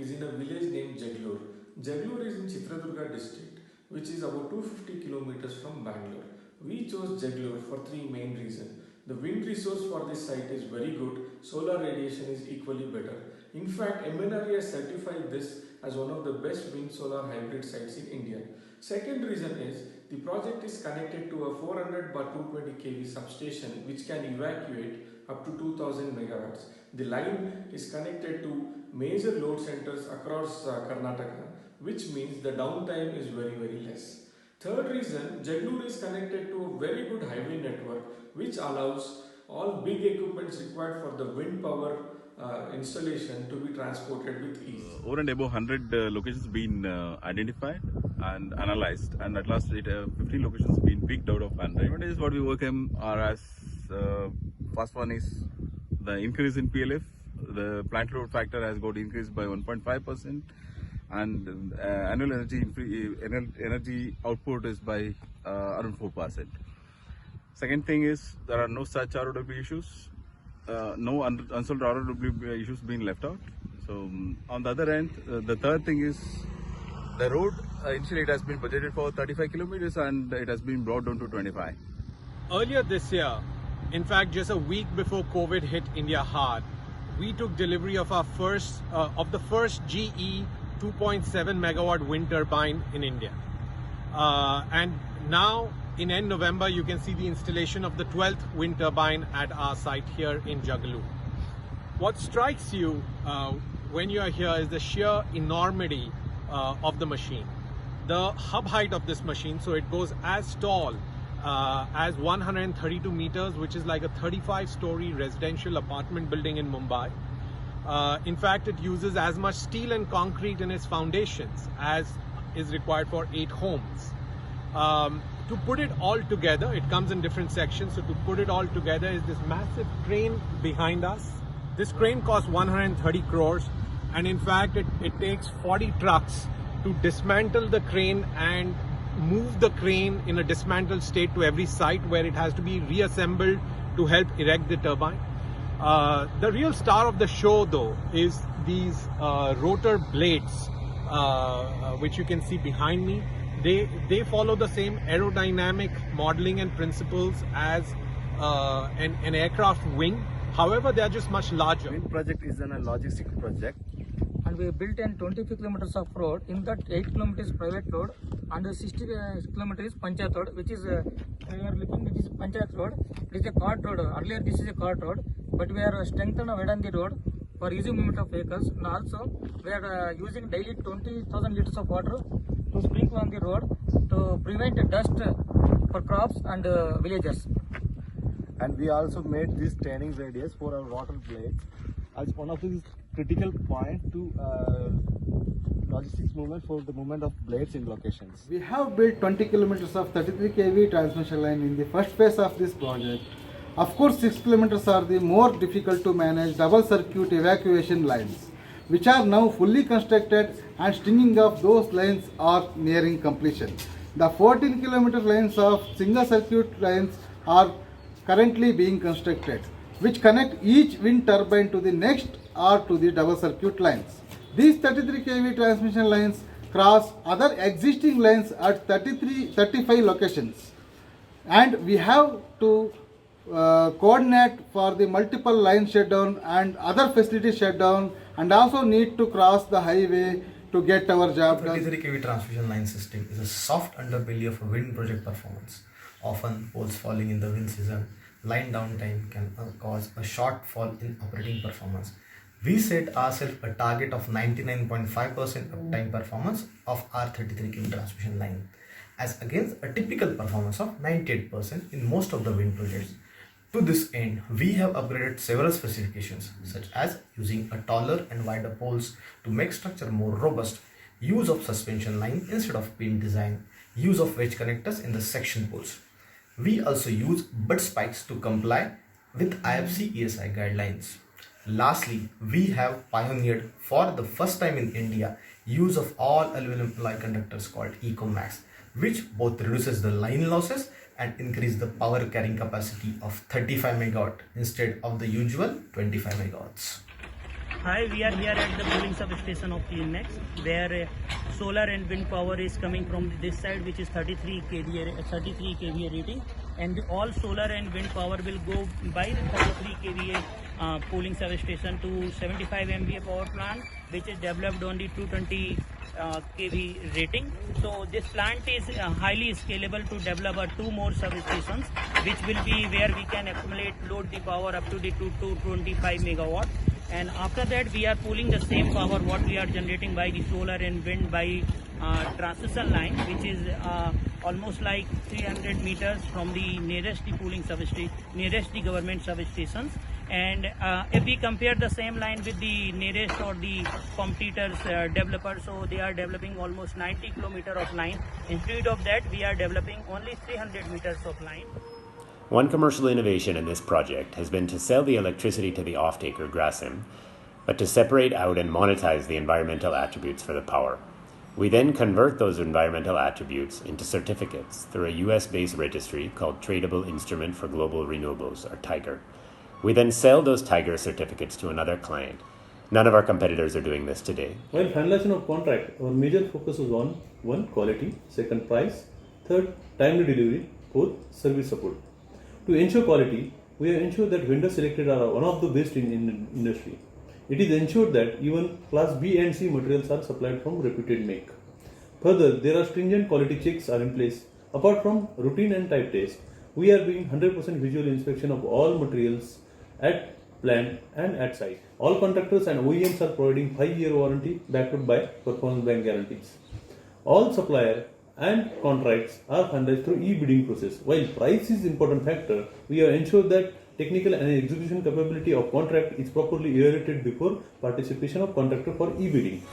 is in a village named Jaglur. Jaglur is in Chitradurga district, which is about 250 kilometers from Bangalore. We chose Jaglur for three main reasons. The wind resource for this site is very good, solar radiation is equally better. In fact, MNRE has certified this as one of the best wind solar hybrid sites in India. Second reason is the project is connected to a 400 by 220 kV substation which can evacuate up to 2000 megawatts. The line is connected to major load centers across Karnataka, which means the downtime is very less. Third reason, Jaglur is connected to a very good highway network which allows all big equipments required for the wind power installation to be transported with ease. Over and above 100 locations been identified and analyzed, and at last 50 locations been picked out of 100. Advantages what we work on are as first one is the increase in PLF. The plant load factor has got increased by 1.5%, and annual energy output is by around 4%. Second thing is there are no such ROW issues. No unsolved ROW issues being left out. So on the other end, the third thing is the road. Initially it has been budgeted for 35 kilometers and it has been brought down to 25. Earlier this year, in fact just a week before COVID hit India hard, we took delivery of our first the first GE 2.7 megawatt wind turbine in India. And now in end November, you can see the installation of the 12th wind turbine at our site here in Jagalur. What strikes you when you are here is the sheer enormity of the machine. The hub height of this machine, so it goes as tall as 132 meters, which is like a 35-story residential apartment building in Mumbai. In fact, it uses as much steel and concrete in its foundations as is required for 8 homes. To put it all together, it comes in different sections. So to put it all together is this massive crane behind us. This crane costs 130 crores. And in fact, it takes 40 trucks to dismantle the crane and move the crane in a dismantled state to every site where it has to be reassembled to help erect the turbine. The real star of the show though is these rotor blades, which you can see behind me. They follow the same aerodynamic modeling and principles as an aircraft wing. However, they are just much larger. Wind project is a logistics project. And we built in 25 kilometers of road. In that 8 kilometers private road and 60 kilometers Panchayat road, which is we are looking. It is Panchayat road. It is a cart road. Earlier this is a cart road, but we are strengthened Vedandi road for easy movement of vehicles. And also we are using daily 20,000 liters of water to sprinkle on the road to prevent dust for crops and villages. And we also made this training radius for our water blades as one of the critical point to logistics movement for the movement of blades in locations. We have built 20 kilometers of 33 kV transmission line in the first phase of this project. Of course, 6 kilometers are the more difficult to manage double circuit evacuation lines, which are now fully constructed, and stringing of those lines are nearing completion. The 14 kilometer lines of single circuit lines are currently being constructed, which connect each wind turbine to the next or to the double circuit lines. These 33 kV transmission lines cross other existing lines at 35 locations, and we have to coordinate for the multiple line shutdown and other facility shutdown, and also need to cross the highway to get our job done. 33 kV transmission line system is a soft underbelly of a wind project performance. Often poles falling in the wind season, line downtime can cause a shortfall in operating performance. We set ourselves a target of 99.5% uptime performance of our 33 kV transmission line, as against a typical performance of 98% in most of the wind projects. To this end, we have upgraded several specifications, such as using a taller and wider poles to make structure more robust, use of suspension line instead of pin design, use of wedge connectors in the section poles. We also use butt spikes to comply with IFC ESI guidelines. Lastly, we have pioneered for the first time in India use of all aluminum alloy conductors called EcoMax, which both reduces the line losses and increase the power carrying capacity of 35 megawatt instead of the usual 25 megawatts. Hi, we are here at the pooling substation of CleanMax, where solar and wind power is coming from this side, which is 33 kVA rating, and all solar and wind power will go by the 33 kVA pooling substation to 75 MVA power plant, which is developed on the 220 kV rating. So this plant is highly scalable to develop 2 more substations, which will be where we can accumulate load the power up to the 225 megawatt. And after that, we are pooling the same power what we are generating by the solar and wind by transmission line, which is almost like 300 meters from the nearest the pooling substation, nearest the government substations. And if we compare the same line with the nearest or the competitors developers, so they are developing almost 90 kilometers of line. Instead of that, we are developing only 300 meters of line. One commercial innovation in this project has been to sell the electricity to the off-taker, Grasim, but to separate out and monetize the environmental attributes for the power. We then convert those environmental attributes into certificates through a US-based registry called Tradable Instrument for Global Renewables, or TIGER. We then sell those TIGER certificates to another client. None of our competitors are doing this today. While finalization of contract, our major focus is on 1. Quality, 2. Price, 3. Timely delivery, 4. Service support. To ensure quality, we have ensured that vendors selected are one of the best in industry. It is ensured that even class B and C materials are supplied from reputed make. Further, there are stringent quality checks are in place. Apart from routine and type tests, we are doing 100% visual inspection of all materials at plant and at site. All contractors and OEMs are providing 5-year warranty backed up by performance bank guarantees. All supplier and contracts are finalized through e-bidding process. While price is important factor, we have ensured that technical and execution capability of contract is properly evaluated before participation of contractor for e-bidding.